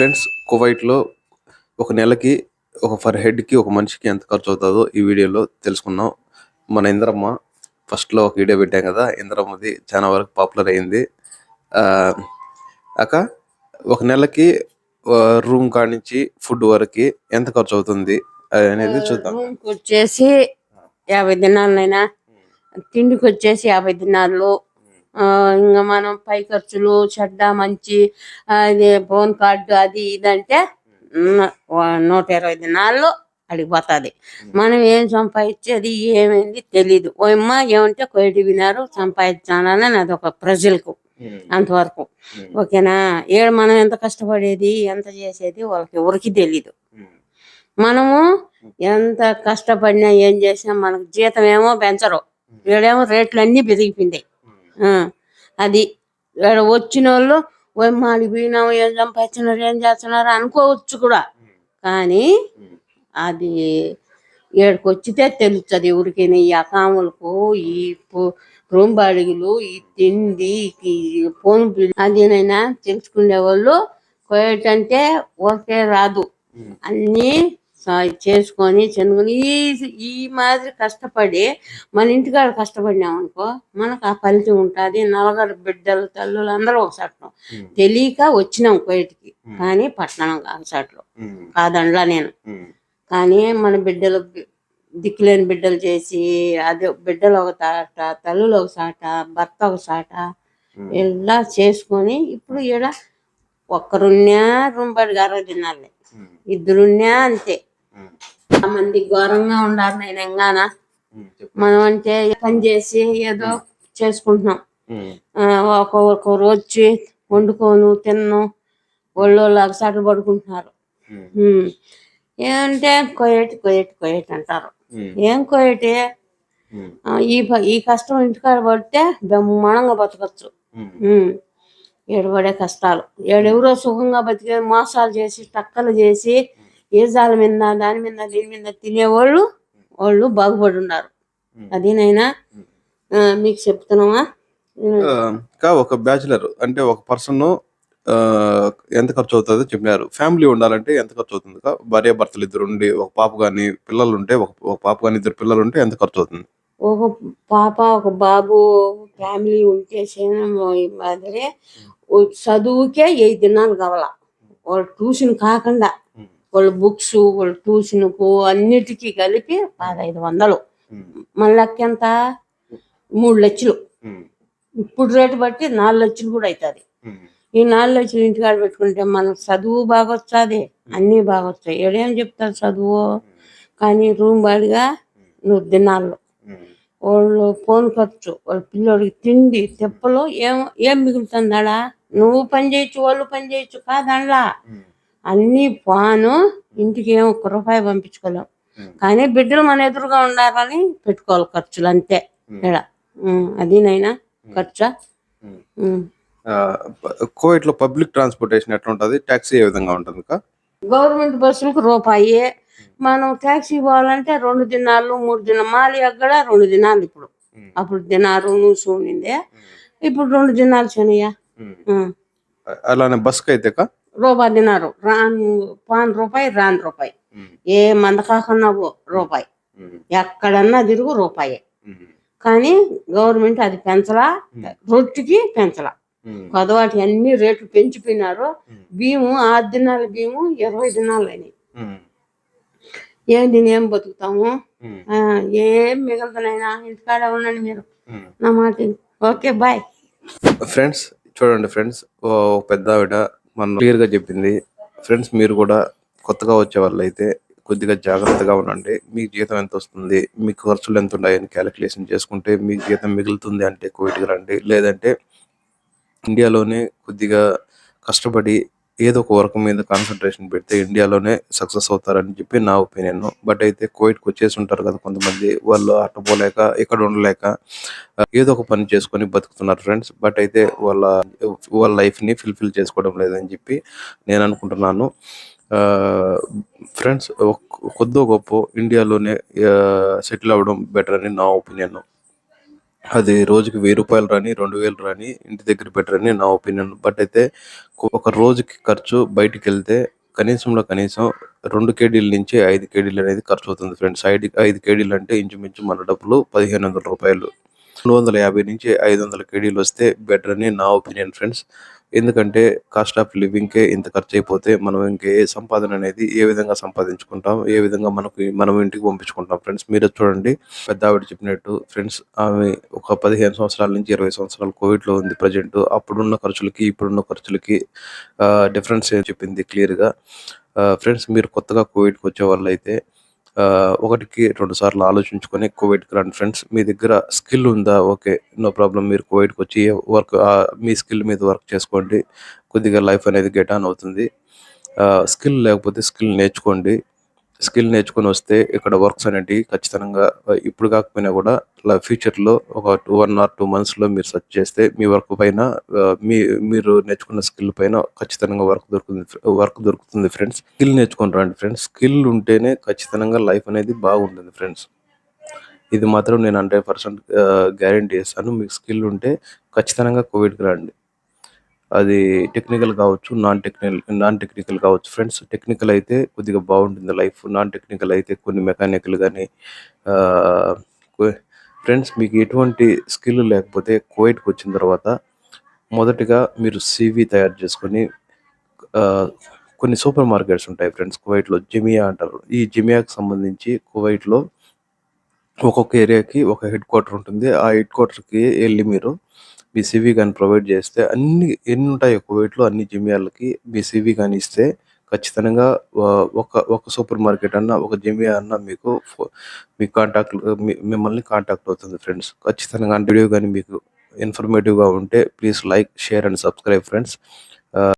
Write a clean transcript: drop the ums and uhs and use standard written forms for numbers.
Friends, కువైట్‌లో ఒక నెలకి పర్ హెడ్‌కి ఒక మనిషికి ఎంత ఖర్చవుతదో ఈ వీడియోలో తెలుసుకుందాం. మన ఇందిరమ్మ ఫస్ట్‌లో ఒక వీడియో పెట్టాం కదా! ఇందిరమ్మది చాలా వరకు పాపులర్ అయింది. ఆహ్, అక్క ఒక నెలకి రూమ్ కాడ్నుంచి ఫుడ్ వరకి ఎంత ఖర్చవుతుంది అనేది చూద్దాం. రూమ్‌కొచ్చేసి 50 దినాలైనా, తిండికొచ్చేసి 50 దినాలు. ఇంగ మనం పై ఖర్చులు, చెడ్డ, మంచి అది ఫోన్ కార్డు అది ఇదంటే 120 దినాల్లో అడిగిపోతుంది. మనం ఏం సంపాదించేది ఏమైంది తెలీదు. ఓయమ్మ ఏమంటే కోయటి వినారు సంపాదించాలని అదొక ప్రజలకు అంతవరకు. ఓకేనా? ఏడ మనం ఎంత కష్టపడేది ఎంత చేసేది వాళ్ళకి ఎవరికి తెలీదు. మనము ఎంత కష్టపడినా ఏం చేసినా మనకు జీతం ఏమో పెంచరు. వీడేమో రేట్లు అన్నీ పెరిగిపోయింది. అది వచ్చిన వాళ్ళు మాడికి పోయినాము ఏం సంపాదించినారు ఏం చేస్తున్నారు అనుకోవచ్చు కూడా, కానీ అది ఏడుకు వచ్చితే తెలుస్తుంది ఎవరికి. ఈ అకాములకు, ఈ రూమ్ బాడిగలు, ఈ తిండి, ఈ ఫోన్ బిల్ అదేనైనా తెలుసుకునే వాళ్ళు కోయటంటే ఓకే రాదు. అన్నీ చేసుకొని చెనుకొని ఈ మాదిరి కష్టపడి మన ఇంటికాడ కష్టపడినాం అనుకో మనకు ఆ ఫలితం ఉంటుంది. నలుగురు బిడ్డలు తల్లులు అందరూ ఒకసారి తెలియక వచ్చినాం కోయటికి, కానీ పట్టణం కాకసాట్లో కాదండ్లా నేను. కానీ మన బిడ్డలు దిక్కులేని బిడ్డలు చేసి అదే బిడ్డలు ఒక తాట, తల్లులు ఒక సాట, భర్త ఒక సాట ఇలా చేసుకొని ఇప్పుడు ఈడ ఒక్కరున్నా రూంబడి 60 దినాలే, ఇద్దరున్నా అంతే. మంది ఘోరంగా ఉండాలి. నేను ఎంగానా మనం అంటే పని చేసి ఏదో చేసుకుంటున్నాం. ఒక్కొక్కరు వచ్చి వండుకోను తిన్ను ఒళ్ళోళ్ళు అగసాట్లు పడుకుంటున్నారు. ఏమంటే కోయటి కోయటి కోయటి అంటారు. ఏం కోయటి? ఈ కష్టం ఇంటికాడ పడితే బ్రహ్మాండంగా బతకచ్చు. ఏడబడే కష్టాలు ఏడెవరో సుఖంగా బతికే మోసాలు చేసి టక్కలు చేసి ఏజాల మీద దాని మీద దీని మీద తినేవాళ్ళు వాళ్ళు బాగుపడి ఉన్నారు. అదేనైనా మీకు చెప్తున్నామా. ఒక బ్యాచులర్ అంటే ఒక పర్సన్ ఎంత ఖర్చు అవుతుందో చెప్పినారు. ఫ్యామిలీ ఉండాలంటే ఎంత ఖర్చు అవుతుంది? భార్య భర్తలు ఇద్దరు ఉండి ఒక పాప కానీ పిల్లలు ఉంటే ఒక పాప కానీ ఇద్దరు పిల్లలు ఉంటే ఎంత ఖర్చు అవుతుంది? ఒక పాప ఒక బాబు ఫ్యామిలీ ఉంటే మాదిరి చదువుకే 8 దినాలు కావాల. వాళ్ళు ట్యూషన్ కాకుండా వాళ్ళ బుక్స్ వాళ్ళ ట్యూషన్కు అన్నిటికీ కలిపి 1500. మన లెక్క ఎంత? 3 లక్షలు. ఇప్పుడు రేటు బట్టి 4 లక్షలు కూడా అవుతుంది. ఈ 4 లక్షలు ఇంటికాడ పెట్టుకుంటే మనకు చదువు బాగా వస్తుంది, అన్నీ బాగా వస్తాయి. ఏడేం చెప్తారు చదువు, కానీ రూమ్ బాడిగా 100 దినాల్లో వాళ్ళు ఫోన్ ఖర్చు, వాళ్ళ పిల్లోడికి తిండి తెప్పలు ఏం మిగులుతుందాడా? నువ్వు పని చేయొచ్చు వాళ్ళు పని చేయొచ్చు కాదండ్లా, అన్నీ పాను. ఇంటికి ఏం 1 రూపాయి పంపించుకోలేం, కానీ బిడ్డలు మన ఎదురుగా ఉండాలని పెట్టుకోవాలి ఖర్చులు అంతే. ఇక్కడ అదేనైనా ఖర్చా. కోవిడ్ లో పబ్లిక్ ట్రాన్స్పోర్టేషన్ ఎట్లా ఉంటుంది? టాక్సీ ఏ విధంగా ఉంటుంది? గవర్నమెంట్ బస్సులకు రూపాయి. మనం టాక్సీ పోవాలంటే 2 దినాలు 3 దినాలు. మాలి అక్కడ 2 దినాలు ఇప్పుడు. అప్పుడు దినారు నూసు ఉండిందే, ఇప్పుడు 2 దినాలు శనయ్య. అలానే బస్కి అయితే రూపాయి దినారు పాన్ రూపాయి రాని రూపాయి. ఏ మంద కాకన్నా రూపాయి, ఎక్కడన్నా తిరుగు రూపాయి. కానీ గవర్నమెంట్ అది పెంచలా, రొట్టికి పెంచలా. కొదవాటి అన్ని రేట్లు పెంచిపోయినారు. బియ్యము 6 దినాల బియ్యము 20 దినాలు అయినాయి. ఏంటి ఏం బతుకుతాము? ఏం మిగలదనైనా ఇంటికాడ ఉండండి మీరు, నా మాట. Okay bye. ఫ్రెండ్స్ చూడండి ఫ్రెండ్స్, పెద్ద ఆవిడ మనం క్లియర్ గా చెప్పింది. ఫ్రెండ్స్ మీరు కూడా కొత్తగా వచ్చే వాళ్ళు అయితే కొద్దిగా జాగ్రత్తగా ఉండండి. మీకు జీతం ఎంత వస్తుంది, మీకు ఖర్చులు ఎంత ఉన్నాయని క్యాలిక్యులేషన్ చేసుకుంటే మీకు జీతం మిగులుతుంది అంటే కోవిడ్కి రండి. లేదంటే ఇండియాలోనే కొద్దిగా కష్టపడి ఏదో ఒక వర్క్ మీద కాన్సన్ట్రేషన్ పెడితే ఇండియాలోనే సక్సెస్ అవుతారని చెప్పి నా ఒపీనియన్. బట్ అయితే కోవిడ్కి వచ్చేసి ఉంటారు కదా కొంతమంది, వాళ్ళు అట్ట పోలేక ఇక్కడ ఉండలేక ఏదో ఒక పని చేసుకొని బతుకుతున్నారు ఫ్రెండ్స్. బట్ అయితే వాళ్ళ లైఫ్ని ఫుల్ఫిల్ చేసుకోవడం లేదని చెప్పి నేను అనుకుంటున్నాను. ఫ్రెండ్స్ కొద్దో గొప్ప ఇండియాలోనే సెటిల్ అవ్వడం బెటర్ అని నా ఒపీనియన్. అది రోజుకి ₹1000 రాని, 2000 రాని ఇంటి దగ్గర బెటరని నా ఒపీనియన్. బట్ అయితే ఒక రోజుకి ఖర్చు బయటికెళ్తే కనీసంలో కనీసం 2 కేడీల నుంచి 5 కేడీలు అనేది ఖర్చవుతుంది ఫ్రెండ్స్. 5 కేడీలు అంటే ఇంచుమించు మన డబ్బులు ₹1500. 250-500 కేడీలొస్తే బెటరని నా ఒపీనియన్ ఫ్రెండ్స్. ఎందుకంటే కాస్ట్ ఆఫ్ లివింగ్‌కే ఇంత ఖర్చయిపోతే మనం ఇంక ఏ సంపాదన అనేది ఏ విధంగా సంపాదించుకుంటాం? ఏ విధంగా మనం ఇంటికి పంపించుకుంటాం ఫ్రెండ్స్? మీరే చూడండి. పెద్దావిడ చెప్పినట్టు ఫ్రెండ్స్ ఆమె ఒక 15 సంవత్సరాల నుంచి 20 సంవత్సరాలు కోవిడ్‌లో ఉంది ప్రెజెంట్. అప్పుడున్న ఖర్చులకి, ఇప్పుడున్న ఖర్చులకి డిఫరెన్స్ ఏం చెప్పింది క్లియర్‌గా. ఫ్రెండ్స్ మీరు కొత్తగా కోవిడ్‌కొచ్చే వాళ్ళైతే ఒకటికి 2 సార్లు ఆలోచించుకొని కోవిడ్‌కి రండి ఫ్రెండ్స్. మీ దగ్గర స్కిల్ ఉందా? ఓకే. No problem. మీరు కోవిడ్‌కొచ్చి మీ స్కిల్ మీద వర్క్ చేసుకోండి. కొద్దిగా లైఫ్ అనేది గెట్ ఆన్ అవుతుంది. స్కిల్ లేకపోతే స్కిల్ నేర్చుకోండి. స్కిల్ నేర్చుకొనొస్తే ఇక్కడ వర్క్స్ అనేటివి ఖచ్చితంగా ఇప్పుడు కాకపోయినా కూడా ఫ్యూచర్‌లో ఒక 1 ఆర్ 2 మంత్స్‌లో మీరు సెర్చ్ చేస్తే మీ వర్క్ పైన మీరు నేర్చుకున్న స్కిల్ పైన ఖచ్చితంగా వర్క్ దొరుకుతుంది ఫ్రెండ్స్. స్కిల్ నేర్చుకొని రండి ఫ్రెండ్స్. స్కిల్ ఉంటేనే ఖచ్చితంగా లైఫ్ అనేది బాగుంటుంది ఫ్రెండ్స్. ఇది మాత్రం నేను 100% గ్యారంటీ ఇస్తాను. మీకు స్కిల్ ఉంటే ఖచ్చితంగా కోవిడ్‌కి రండి. అది టెక్నికల్ కావచ్చు, నాన్ టెక్నికల్ కావచ్చు ఫ్రెండ్స్. టెక్నికల్ అయితే కొద్దిగా బాగుంటుంది లైఫ్. నాన్ టెక్నికల్ అయితే కొన్ని మెకానికల్ గానీ ఆహ్, కొ ఫ్రెండ్స్ మీకు ఎటువంటి స్కిల్ లేకపోతే కువైట్‌కొచ్చిన తర్వాత మొదటిగా మీరు సీవీ తయారు చేసుకొని ఆహ్, కొన్ని సూపర్ మార్కెట్స్ ఉంటాయి ఫ్రెండ్స్ కువైట్‌లో. జెమియా అంటారు. ఈ జెమియాకి సంబంధించి కువైట్‌లో ఒక్కొక్క ఏరియాకి ఒక హెడ్ క్వార్టర్ ఉంటుంది. ఆ హెడ్ క్వార్టర్‌కి ఎళ్లి మీరు మీ సీవీ గాని ప్రొవైడ్ చేస్తే ఎన్నుంటాయో కువైట్‌లో అన్ని జెమియాలకి మీ సీవీ గాని ఇస్తే ఖచ్చితంగా ఒక సూపర్ మార్కెట్ అన్నా, ఒక జెమియా అన్నా మీ మిమ్మల్ని కాంటాక్ట్ అవుతుంది ఫ్రెండ్స్. ఖచ్చితంగా వీడియో గాని మీకు ఇన్ఫర్మేటివ్‌గా ఉంటే please like, share and subscribe friends.